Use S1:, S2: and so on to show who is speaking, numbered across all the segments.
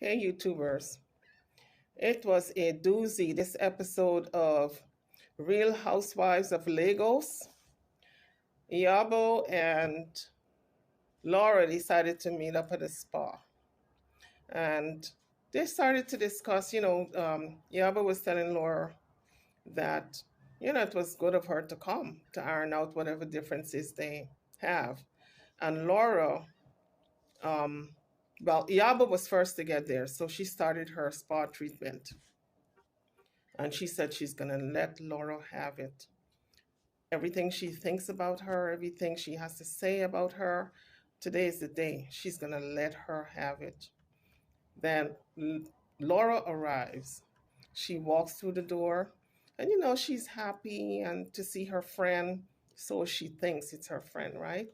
S1: Hey, YouTubers. It was a doozy, this episode of Real Housewives of Lagos. Yabo and Laura decided to meet up at a spa. And they started to discuss, Yabo was telling Laura that, it was good of her to come to iron out whatever differences they have. And Laura, um, Yabo was first to get there, so she started her spa treatment. And she said she's going to let Laura have it. Everything she thinks about her, everything she has to say about her, today is the day. She's going to let her have it. Then Laura arrives. She walks through the door, and she's happy and to see her friend. So she thinks it's her friend, right?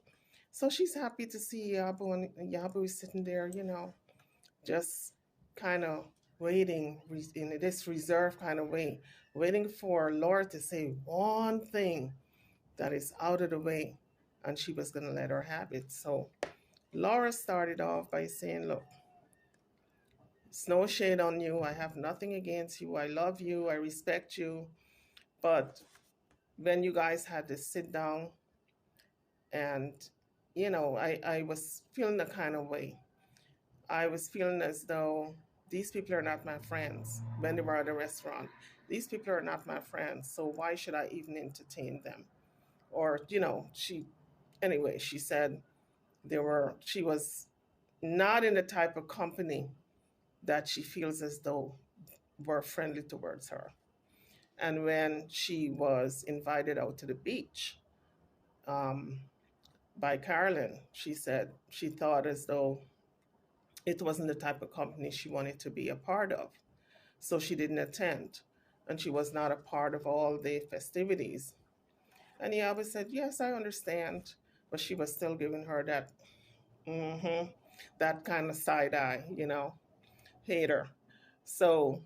S1: So she's happy to see Yabu, and Yabu is sitting there, just kind of waiting in this reserved kind of way, waiting for Laura to say one thing that is out of the way, and she was going to let her have it. So Laura started off by saying, look, it's no shade on you. I have nothing against you. I love you. I respect you. But when you guys had to sit down and, I was feeling a kind of way. I was feeling as though these people are not my friends when they were at the restaurant. These people are not my friends, so why should I even entertain them? Or, anyway, she said she was not in the type of company that she feels as though were friendly towards her. And when she was invited out to the beach um, by Carolyn, she said she thought as though it wasn't the type of company she wanted to be a part of. So she didn't attend. And she was not a part of all the festivities. And Yaba said, yes, I understand. But she was still giving her mm-hmm, that kind of side eye, hater. So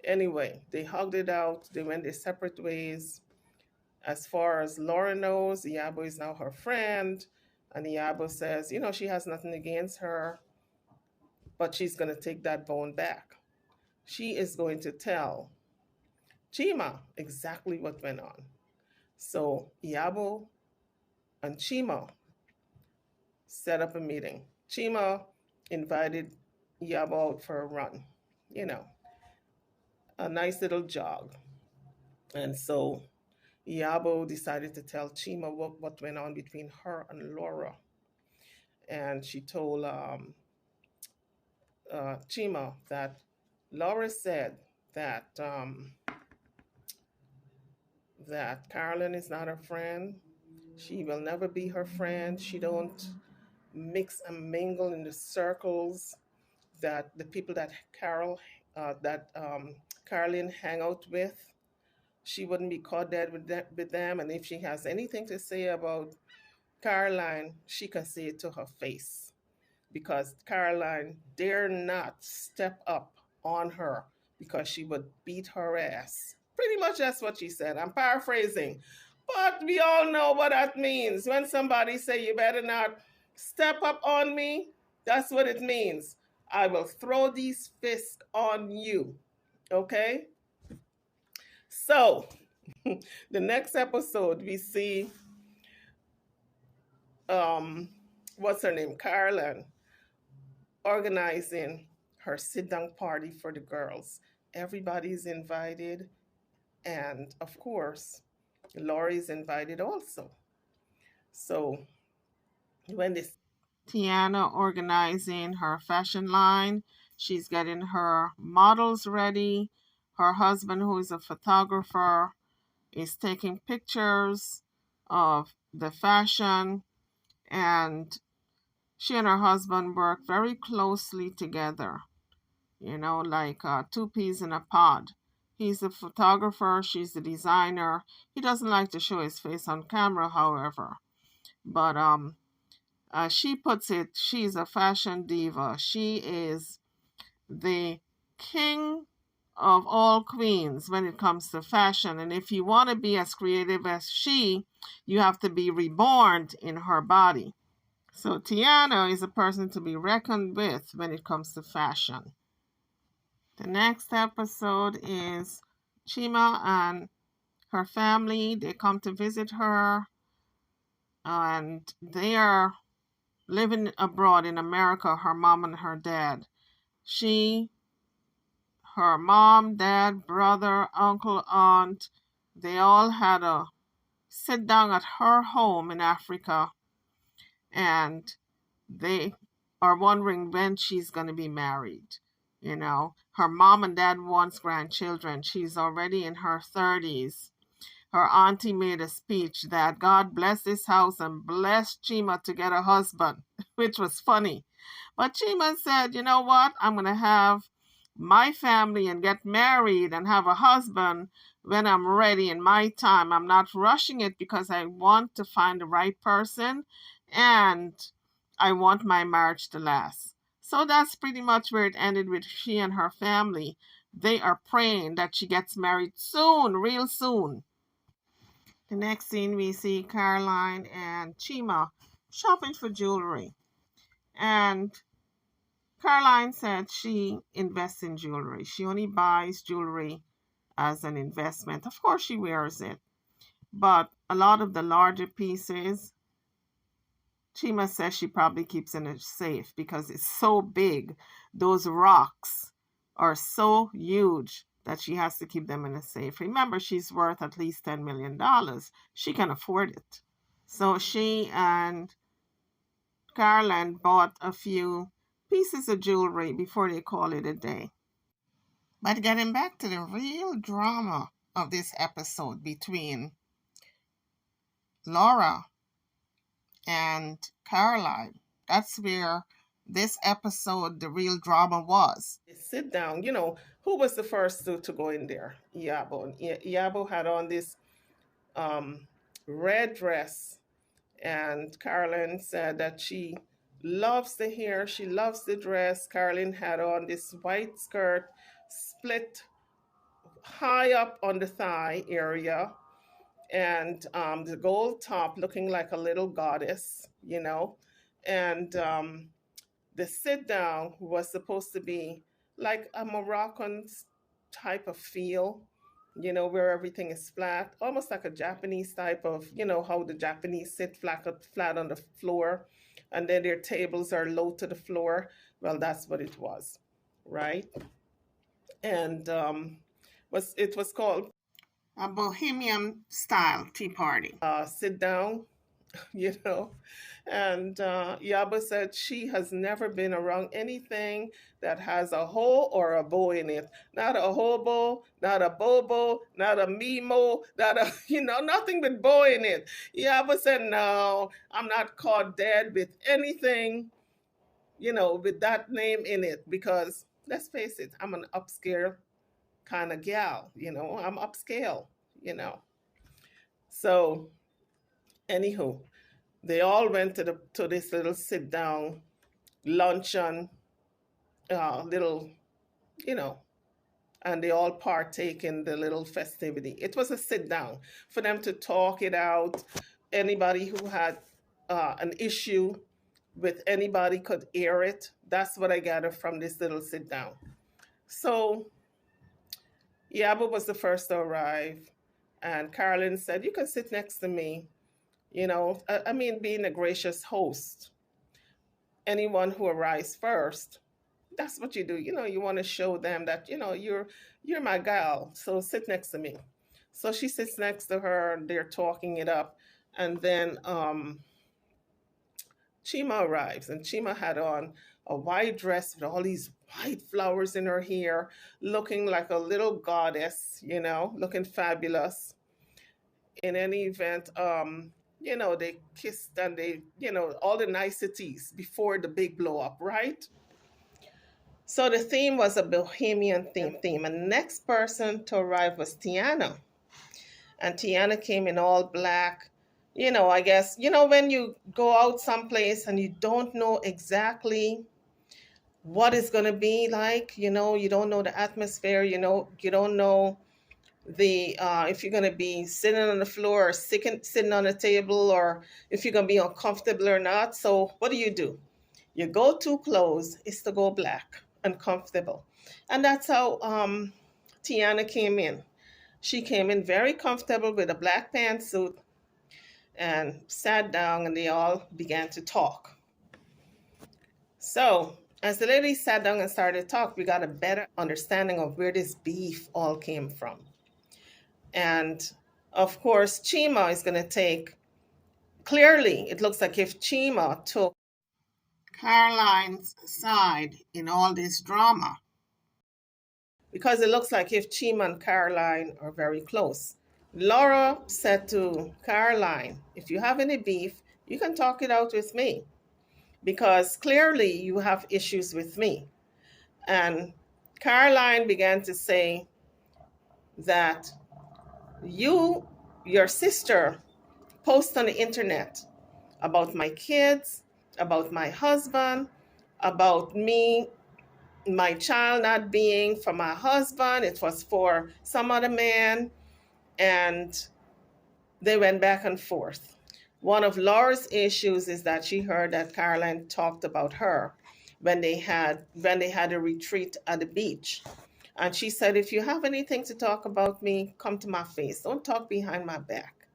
S1: anyway, they hugged it out. They went their separate ways. As far as Laura knows, Yabo is now her friend. And Yabo says, she has nothing against her, but she's going to take that bone back. She is going to tell Chima exactly what went on. So Yabo and Chima set up a meeting. Chima invited Yabo out for a run, a nice little jog. And so Yabo decided to tell Chima what went on between her and Laura. And she told Chima that Laura said that Carolyn is not her friend. She will never be her friend. She don't mix and mingle in the circles that the people that Carolyn hang out with. She wouldn't be caught dead with them. And if she has anything to say about Caroline, she can say it to her face, because Caroline dare not step up on her because she would beat her ass. Pretty much that's what she said. I'm paraphrasing. But we all know what that means. When somebody say you better not step up on me, that's what it means. I will throw these fists on you. Okay? So, the next episode we see what's her name? Caroline organizing her sit-down party for the girls. Everybody's invited, and of course, Laurie's invited also. So when this Tiana organizing her fashion line, she's getting her models ready. Her husband, who is a photographer, is taking pictures of the fashion, and she and her husband work very closely together, like two peas in a pod. He's the photographer, she's the designer. He doesn't like to show his face on camera, however. But she puts it, she's a fashion diva. She is the king of all queens when it comes to fashion. And if you want to be as creative as she, you have to be reborn in her body. So Tiana is a person to be reckoned with when it comes to fashion. The next episode is Chima and her family. They come to visit her, and they are living abroad in America, her mom and her dad. She, her mom, dad, brother, uncle, aunt, they all had a sit down at her home in Africa, and they are wondering when she's going to be married. You know, her mom and dad wants grandchildren. She's already in her 30s. Her auntie made a speech that God bless this house and bless Chima to get a husband, which was funny. But Chima said, you know what? I'm going to have my family and get married and have a husband when I'm ready in my time. I'm not rushing it because I want to find the right person and I want my marriage to last. So that's pretty much where it ended with she and her family. They are praying that she gets married soon, real soon. The next scene we see Caroline and Chima shopping for jewelry. And Caroline said she invests in jewelry. She only buys jewelry as an investment. Of course, she wears it. But a lot of the larger pieces, Chima says she probably keeps in a safe because it's so big. Those rocks are so huge that she has to keep them in a safe. Remember, she's worth at least $10 million. She can afford it. So she and Caroline bought a few pieces of jewelry before they call it a day. But getting back to the real drama of this episode between Laura and Caroline, that's where this episode, the real drama was. Sit down, who was the first to go in there? Yabo. Yabo had on this um, red dress, and Caroline said that she loves the hair, she loves the dress. Caroline had on this white skirt, split high up on the thigh area, and the gold top looking like a little goddess. And the sit down was supposed to be like a Moroccan type of feel, where everything is flat, almost like a Japanese type of, how the Japanese sit flat on the floor, and then their tables are low to the floor. Well, that's what it was, right? And it was called a Bohemian style tea party. Sit down, you know. And Yaba said she has never been around anything that has a hole or a bow in it. Not a hobo, not a bobo, not a mimo, not a, nothing with bow in it. Yaba said, no, I'm not caught dead with anything, with that name in it because let's face it, I'm an upscale kind of gal, I'm upscale, you know. So, anywho, they all went to this little sit down luncheon, little, you know, and they all partake in the little festivity. It was a sit down for them to talk it out. Anybody who had an issue with anybody could air it. That's what I gathered from this little sit down. So Yaba was the first to arrive, and Carolyn said, "You can sit next to me." I mean, being a gracious host, anyone who arrives first, that's what you do. You want to show them that you're my gal, so sit next to me. So she sits next to her. They're talking it up, and then Chima arrives, and Chima had on a white dress with all these white flowers in her hair, looking like a little goddess, looking fabulous. In any event, they kissed and they, all the niceties before the big blow up, right? So the theme was a bohemian theme. And the next person to arrive was Tiana. And Tiana came in all black. I guess, when you go out someplace and you don't know exactly what it's going to be like, you don't know the atmosphere, you don't know the if you're going to be sitting on the floor or sitting on a table, or if you're going to be uncomfortable or not. So what do? Your go-to clothes is to go black. and comfortable. And that's how Tiana came in. She came in very comfortable with a black pantsuit and sat down, and they all began to talk. So, as the ladies sat down and started to talk, we got a better understanding of where this beef all came from. And of course, Chima is going to take, clearly, it looks like if Chima took Caroline's side in all this drama, because it looks like if Chima and Caroline are very close. Laura said to Caroline, if you have any beef, you can talk it out with me, because clearly you have issues with me. And Caroline began to say that your sister, post on the internet about my kids, about my husband, about me, my child not being for my husband, it was for some other man, and they went back and forth. One of Laura's issues is that she heard that Caroline talked about her when they had a retreat at the beach. And she said, if you have anything to talk about me, come to my face. Don't talk behind my back.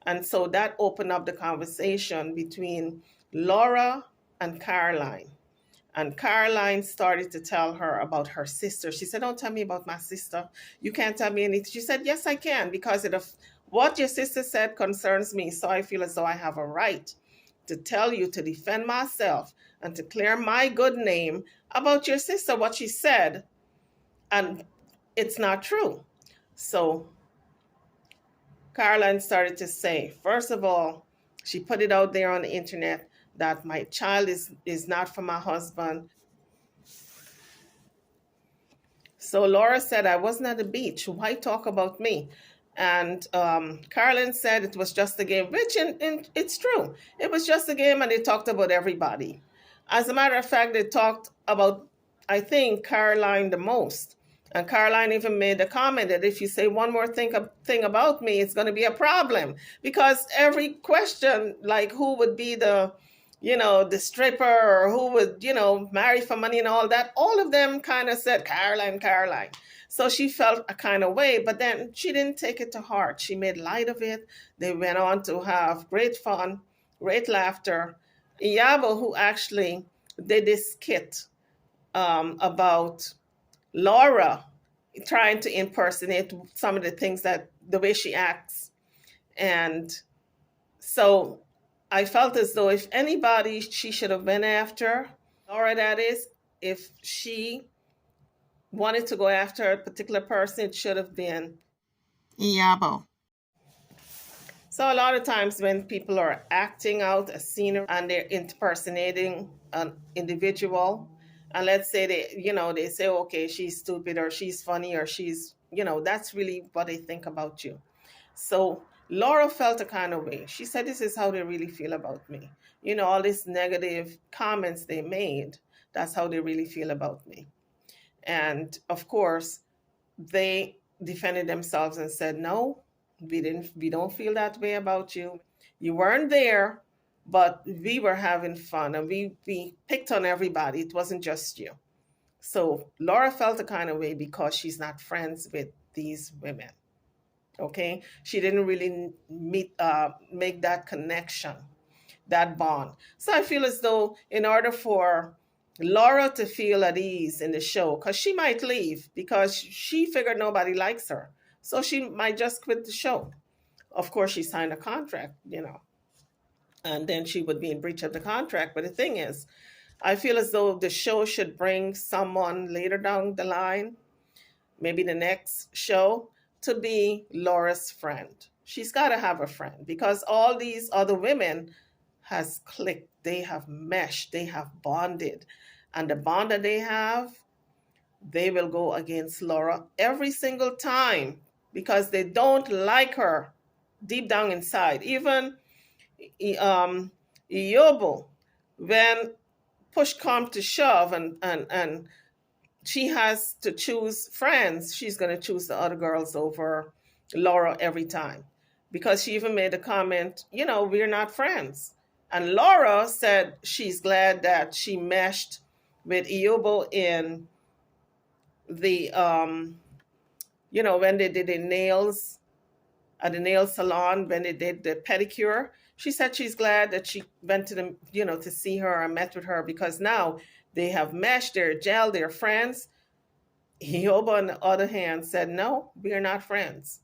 S1: And so that opened up the conversation between Laura and Caroline. And Caroline started to tell her about her sister. She said, don't tell me about my sister. You can't tell me anything. She said, yes, I can, because what your sister said concerns me. So I feel as though I have a right to tell you, to defend myself and to clear my good name about your sister, what she said. And it's not true. So Caroline started to say, first of all, she put it out there on the internet that my child is not for my husband. So Laura said, I wasn't at the beach. Why talk about me? And Caroline said it was just a game, which it's true. It was just a game, and they talked about everybody. As a matter of fact, they talked about, I think, Caroline the most. And Caroline even made a comment that if you say one more thing about me, it's going to be a problem. Because every question, like who would be the stripper, or who would, marry for money and all that, all of them kind of said, Caroline, Caroline. So she felt a kind of way, but then she didn't take it to heart. She made light of it. They went on to have great fun, great laughter. Iyabo, who actually did this skit about Laura trying to impersonate some of the things the way she acts. And so I felt as though if anybody she should have been after, Laura that is, if she wanted to go after a particular person, it should have been Iyabo. So a lot of times when people are acting out a scene and they're impersonating an individual, and let's say they say, okay, she's stupid or she's funny or she's, that's really what they think about you. So Laura felt a kind of way. She said, this is how they really feel about me. All these negative comments they made, that's how they really feel about me. And of course, they defended themselves and said, no, we don't feel that way about you. You weren't there, but we were having fun, and we picked on everybody. It wasn't just you. So Laura felt a kind of way because she's not friends with these women. Okay, she didn't really make that connection, that bond. So I feel as though in order for Laura to feel at ease in the show, because she might leave because she figured nobody likes her, so she might just quit the show. Of course, she signed a contract, and then she would be in breach of the contract. But the thing is, I feel as though the show should bring someone later down the line, maybe the next show, to be Laura's friend. She's got to have a friend, because all these other women has clicked. They have meshed. They have bonded. And the bond that they have, they will go against Laura every single time because they don't like her deep down inside. Even Iyobo, when push come to shove and she has to choose friends, she's going to choose the other girls over Laura every time, because she even made a comment, we're not friends. And Laura said she's glad that she meshed with Iyobo in the when they did the nails at the nail salon, when they did the pedicure. She said she's glad that she went to them, to see her and met with her, because now they have meshed, their gel, they're friends. Hioba, on the other hand, said, no, we're not friends.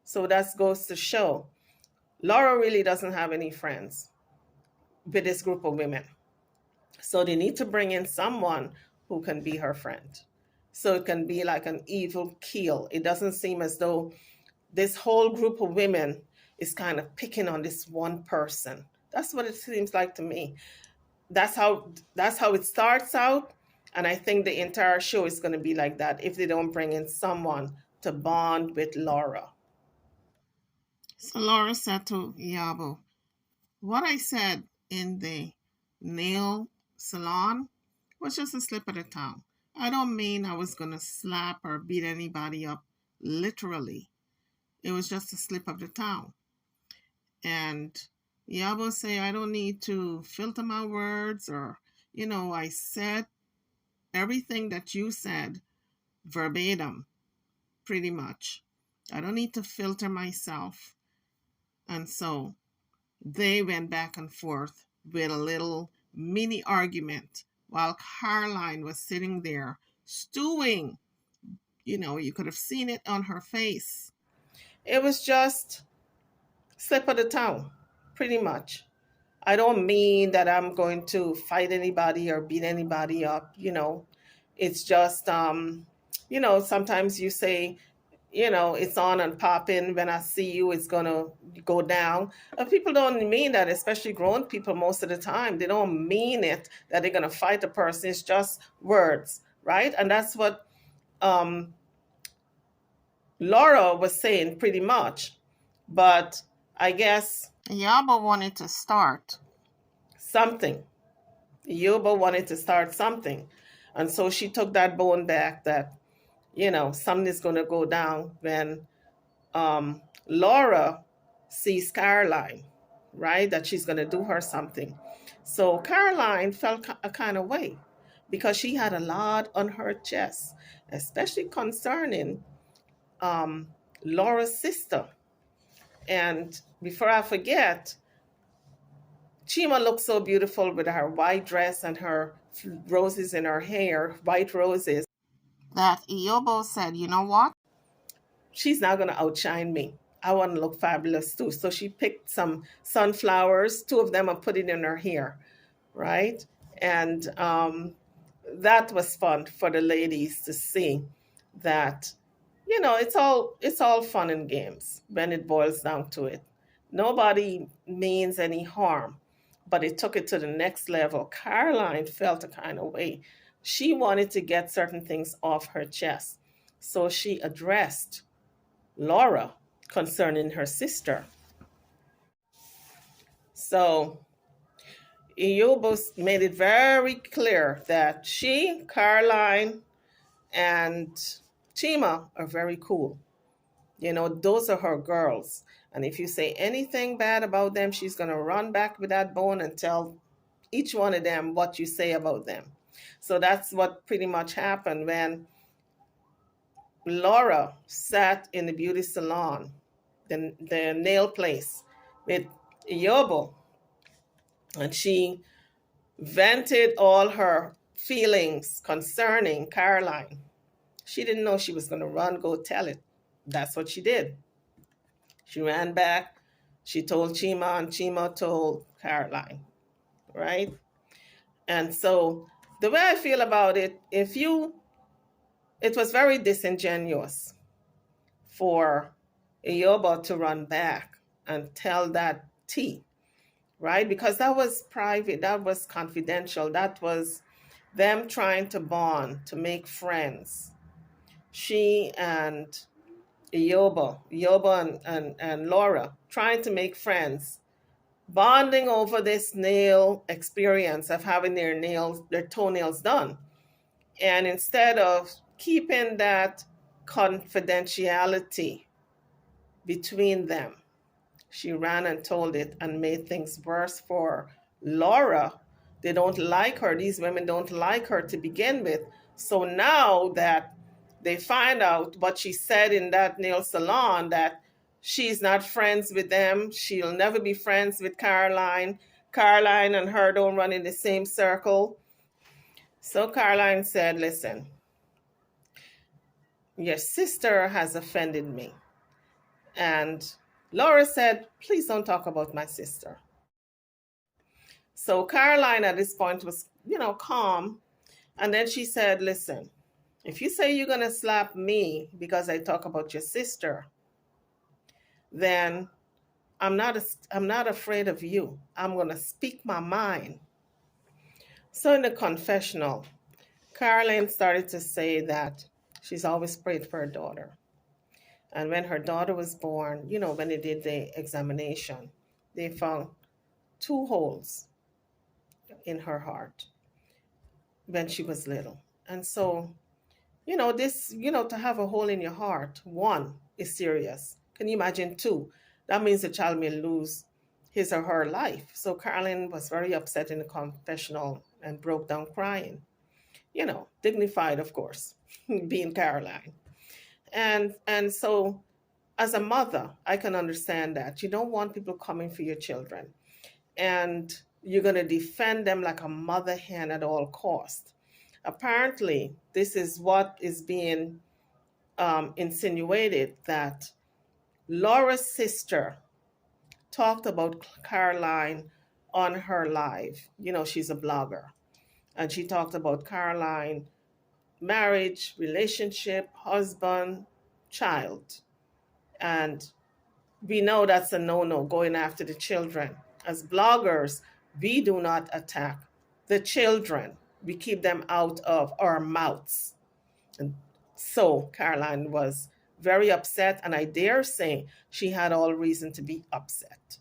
S1: So that goes to show Laura really doesn't have any friends with this group of women. So they need to bring in someone who can be her friend. So it can be like an evil keel. It doesn't seem as though this whole group of women is kind of picking on this one person. That's what it seems like to me. That's how it starts out, and I think the entire show is going to be like that if they don't bring in someone to bond with Laura. So Laura said to Yabo, what I said in the nail salon was just a slip of the tongue. I don't mean I was going to slap or beat anybody up literally. It was just a slip of the tongue. And Yabo say, I don't need to filter my words, or, I said everything that you said verbatim, pretty much. I don't need to filter myself. And so they went back and forth with a little mini argument while Caroline was sitting there stewing. You could have seen it on her face. It was just slip of the tongue, pretty much. I don't mean that I'm going to fight anybody or beat anybody up. It's just, sometimes you say, it's on and popping. When I see you, it's going to go down. People don't mean that, especially grown people most of the time. They don't mean it that they're going to fight a person. It's just words, right? And that's what Laura was saying pretty much. But I guess Yaba wanted to start something. Yoba wanted to start something. And so she took that bone back that, something is going to go down when Laura sees Caroline, right? That she's going to do her something. So Caroline felt a kind of way because she had a lot on her chest, especially concerning Laura's sister. And before I forget, Chima looked so beautiful with her white dress and her roses in her hair, white roses, that Iyobo said, you know what? She's not going to outshine me. I want to look fabulous too. So she picked some sunflowers, two of them, and put it in her hair, right? And that was fun for the ladies to see that, it's all fun and games when it boils down to it. Nobody means any harm, but it took it to the next level. Caroline felt a kind of way. She wanted to get certain things off her chest. So she addressed Laura concerning her sister. So Iyobos made it very clear that she, Caroline, and Chima are very cool. Those are her girls. And if you say anything bad about them, she's going to run back with that bone and tell each one of them what you say about them. So that's what pretty much happened when Laura sat in the beauty salon, the nail place, with Yobo, and she vented all her feelings concerning Caroline. She didn't know she was going to run, go tell it. That's what she did. She ran back. She told Chima, and Chima told Caroline, right? And so the way I feel about it, it was very disingenuous for Iyoba to run back and tell that tea, right? Because that was private, that was confidential, that was them trying to bond, to make friends. She and Iyoba and Laura trying to make friends, bonding over this nail experience of having their toenails done. And instead of keeping that confidentiality between them, she ran and told it and made things worse for Laura. They don't like her. These women don't like her to begin with. So now that They find out what she said in that nail salon, that she's not friends with them. She'll never be friends with Caroline. Caroline and her don't run in the same circle. So Caroline said, listen, your sister has offended me. And Laura said, please don't talk about my sister. So Caroline at this point was, calm. And then she said, listen, if you say you're going to slap me because I talk about your sister, then I'm not afraid of you. I'm going to speak my mind. So in the confessional, Caroline started to say that she's always prayed for her daughter. And when her daughter was born, when they did the examination, they found 2 holes in her heart when she was little. And so, to have a hole in your heart, 1 is serious. Can you imagine 2? That means the child may lose his or her life. So Caroline was very upset in the confessional and broke down crying. Dignified, of course, being Caroline. And so as a mother, I can understand that. You don't want people coming for your children. And you're going to defend them like a mother hen at all costs. Apparently, this is what is being insinuated, that Laura's sister talked about Caroline on her live. She's a blogger. And she talked about Caroline, marriage, relationship, husband, child. And we know that's a no-no, going after the children. As bloggers, we do not attack the children. We keep them out of our mouths. And so Caroline was very upset, and I dare say she had all reason to be upset.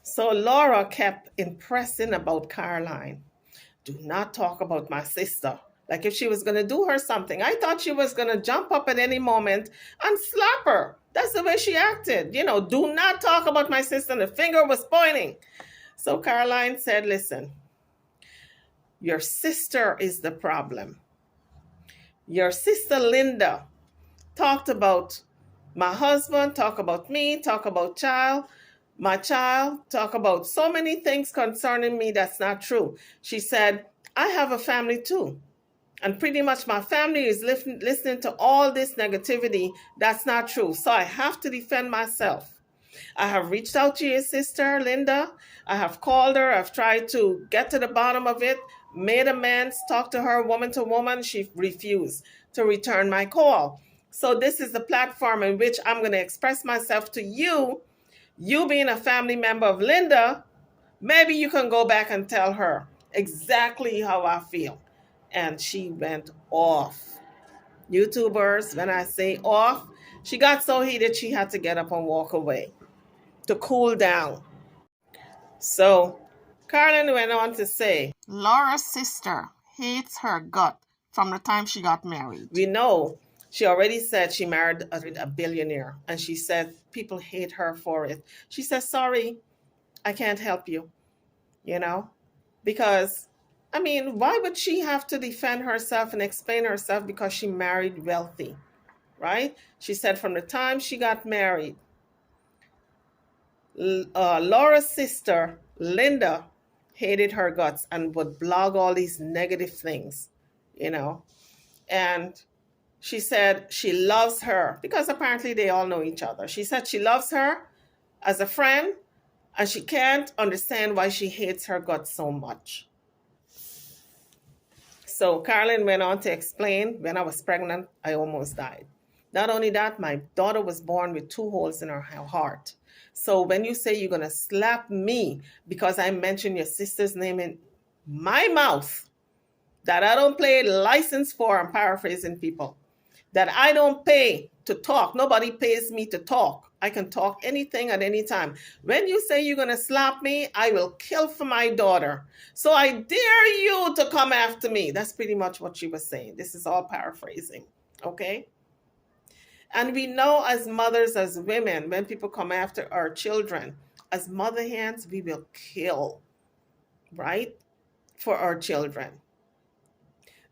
S1: So Laura kept impressing about Caroline. Do not talk about my sister. Like if she was going to do her something. I thought she was going to jump up at any moment and slap her. That's the way she acted. Do not talk about my sister. And the finger was pointing. So Caroline said, listen, your sister is the problem. Your sister Linda talked about my husband, talk about me, talk about my child, talk about so many things concerning me that's not true. She said, I have a family too. And pretty much my family is listening to all this negativity that's not true. So I have to defend myself. I have reached out to your sister, Linda. I have called her. I've tried to get to the bottom of it, made amends, talked to her woman to woman. She refused to return my call. So this is the platform in which I'm going to express myself to you. You being a family member of Linda, maybe you can go back and tell her exactly how I feel. And she went off. YouTubers, when I say off, she got so heated she had to get up and walk away to cool down. So Carolyn went on to say, Laura's sister hates her gut from the time she got married. We know she already said she married a billionaire, and she said people hate her for it. She says, sorry, I can't help you, because, why would she have to defend herself and explain herself because she married wealthy, right? She said from the time she got married, Laura's sister, Linda, hated her guts and would blog all these negative things, and she said she loves her because apparently they all know each other. She said she loves her as a friend, and she can't understand why she hates her guts so much. So Carolyn went on to explain, when I was pregnant, I almost died. Not only that, my daughter was born with 2 holes in her heart. So when you say you're going to slap me because I mentioned your sister's name in my mouth, that I don't pay license for, I'm paraphrasing people, that I don't pay to talk. Nobody pays me to talk. I can talk anything at any time. When you say you're going to slap me, I will kill for my daughter. So I dare you to come after me. That's pretty much what she was saying. This is all paraphrasing. Okay? And we know as mothers, as women, when people come after our children, as mother hens, we will kill, right? For our children.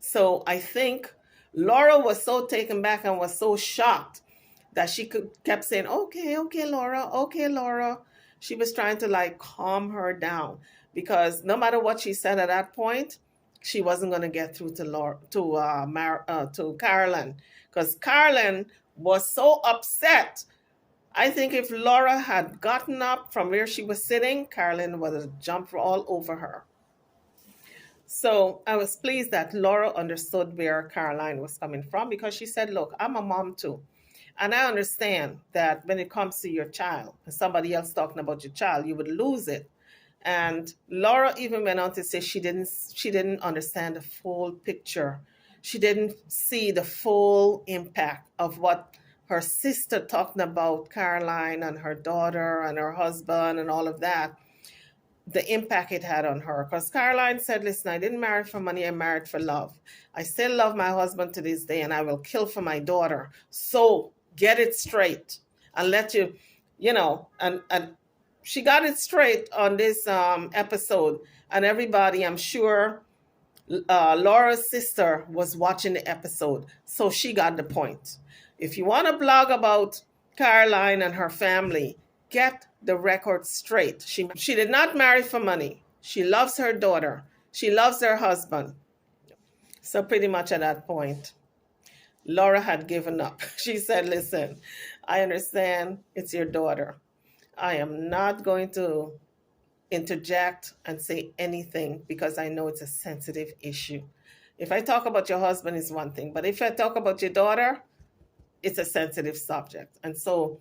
S1: So I think Laura was so taken back and was so shocked that kept saying, "Okay, okay, Laura, okay, Laura." She was trying to like calm her down because no matter what she said at that point, she wasn't going to get through to Laura to Carolyn, because Carolyn was so upset. I think if Laura had gotten up from where she was sitting, Carolyn would have jumped all over her. So I was pleased that Laura understood where Caroline was coming from, because she said, "Look, I'm a mom too. And I understand that when it comes to your child, and somebody else talking about your child, you would lose it." And Laura even went on to say she didn't understand the full picture. She didn't see the full impact of what her sister talking about Caroline and her daughter and her husband and all of that, the impact it had on her. Because Caroline said, "Listen, I didn't marry for money, I married for love. I still love my husband to this day, and I will kill for my daughter. So get it straight and let you, and she got it straight on this episode. And everybody, I'm sure, Laura's sister was watching the episode, so she got the point. If you want to blog about Caroline and her family, get the record straight. She did not marry for money. She loves her daughter. She loves her husband. So pretty much at that point, Laura had given up. She said, "Listen, I understand it's your daughter. I am not going to interject and say anything because I know it's a sensitive issue. If I talk about your husband, is one thing, but if I talk about your daughter, it's a sensitive subject." And so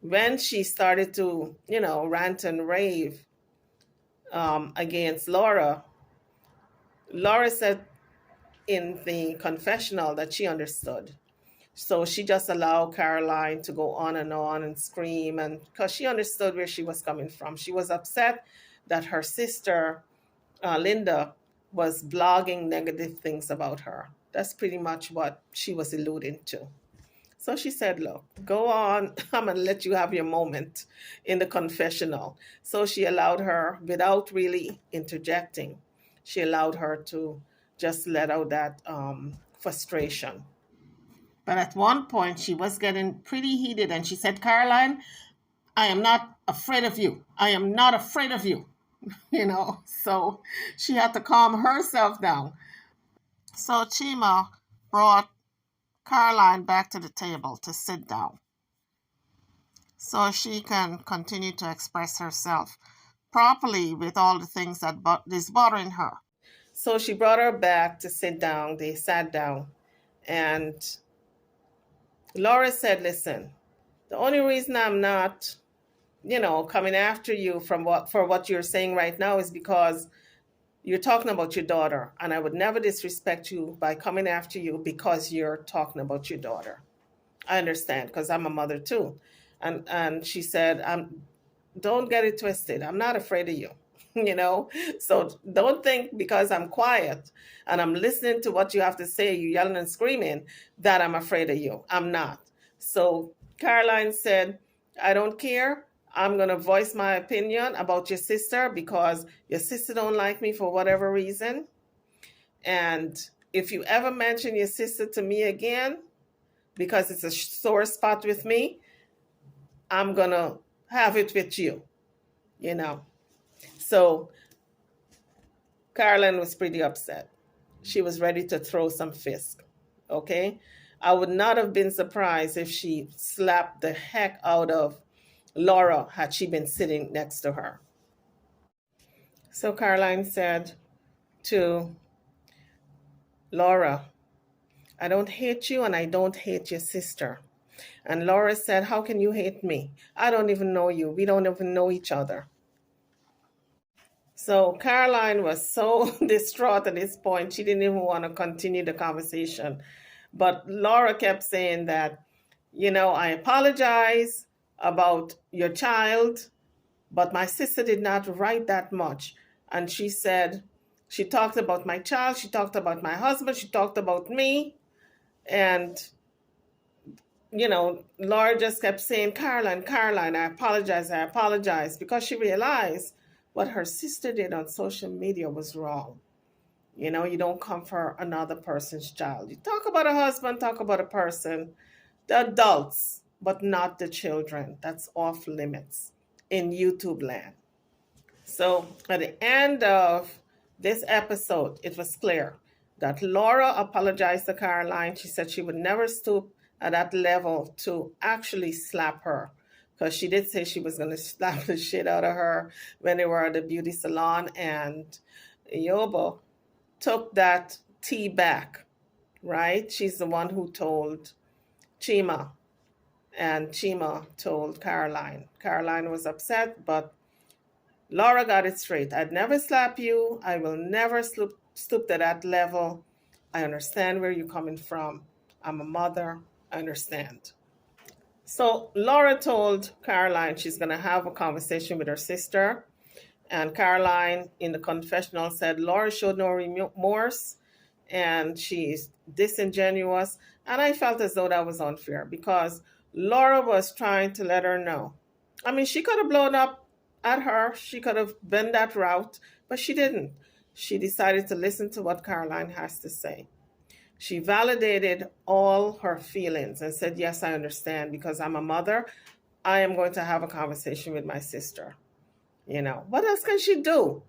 S1: when she started to, rant and rave against Laura, Laura said in the confessional that she understood. So she just allowed Caroline to go on and scream, and because she understood where she was coming from. She was upset that her sister, Linda, was blogging negative things about her. That's pretty much what she was alluding to. So she said, "Look, go on. I'm going to let you have your moment in the confessional." So she allowed her, without really interjecting, she allowed her to just let out that frustration. But at one point, she was getting pretty heated, and she said, "Caroline, I am not afraid of you. I am not afraid of you." So she had to calm herself down. So Chima brought Caroline back to the table to sit down so she can continue to express herself properly with all the things that is bothering her. So she brought her back to sit down. They sat down, and Laura said, "Listen, the only reason I'm not, coming after you for what you're saying right now is because you're talking about your daughter, and I would never disrespect you by coming after you because you're talking about your daughter. I understand, because I'm a mother too." And she said, "Don't get it twisted. I'm not afraid of you." you know so don't think because I'm quiet and I'm listening to what you have to say, you yelling and screaming, that I'm afraid of you. I'm not. So Caroline said, "I don't care. I'm going to voice my opinion about your sister because your sister don't like me for whatever reason. And if you ever mention your sister to me again, because it's a sore spot with me, I'm going to have it with you, you know." So Caroline was pretty upset. She was ready to throw some fist. Okay. I would not have been surprised if she slapped the heck out of Laura had she been sitting next to her. So Caroline said to Laura, "I don't hate you and I don't hate your sister." And Laura said, "How can you hate me? I don't even know you. We don't even know each other." So Caroline was so distraught at this point, she didn't even want to continue the conversation. But Laura kept saying that, "I apologize about your child, but my sister did not write that much." And she said, she talked about my child, she talked about my husband, she talked about me. And, Laura just kept saying, "Caroline, Caroline, I apologize," because she realized what her sister did on social media was wrong. You know, you don't come for another person's child. You talk about a husband, talk about a person, the adults, but not the children. That's off limits in YouTube land. So at the end of this episode, it was clear that Laura apologized to Caroline. She said she would never stoop at that level to actually slap her, because she did say she was going to slap the shit out of her when they were at the beauty salon. And Yobo took that tea back, right? She's the one who told Chima, and Chima told Caroline. Caroline was upset, but Laura got it straight. I'd never slap you. I will never stoop to that level. I understand where you're coming from. I'm a mother. I understand. So Laura told Caroline she's going to have a conversation with her sister. And Caroline, in the confessional, said Laura showed no remorse and she's disingenuous. And I felt as though that was unfair, because Laura was trying to let her know. I mean, she could have blown up at her, she could have been that route, but she didn't. She decided to listen to what Caroline has to say. She validated all her feelings and said, yes, I understand, because I'm a mother. I am going to have a conversation with my sister. You know, what else can she do?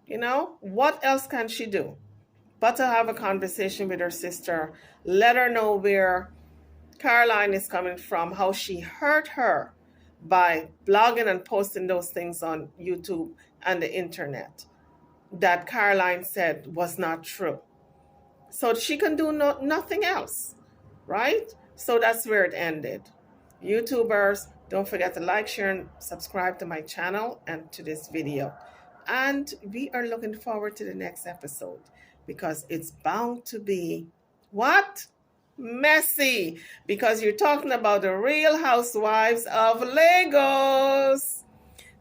S1: You know, what else can she do but to have a conversation with her sister, let her know where Caroline is coming from, how she hurt her by blogging and posting those things on YouTube and the internet that Caroline said was not true. So she can do nothing else, right? So that's where it ended. YouTubers, don't forget to like, share, and subscribe to my channel and to this video. And we are looking forward to the next episode, because it's bound to be what? Messy, because you're talking about the Real Housewives of Lagos.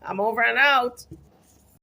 S1: I'm over and out.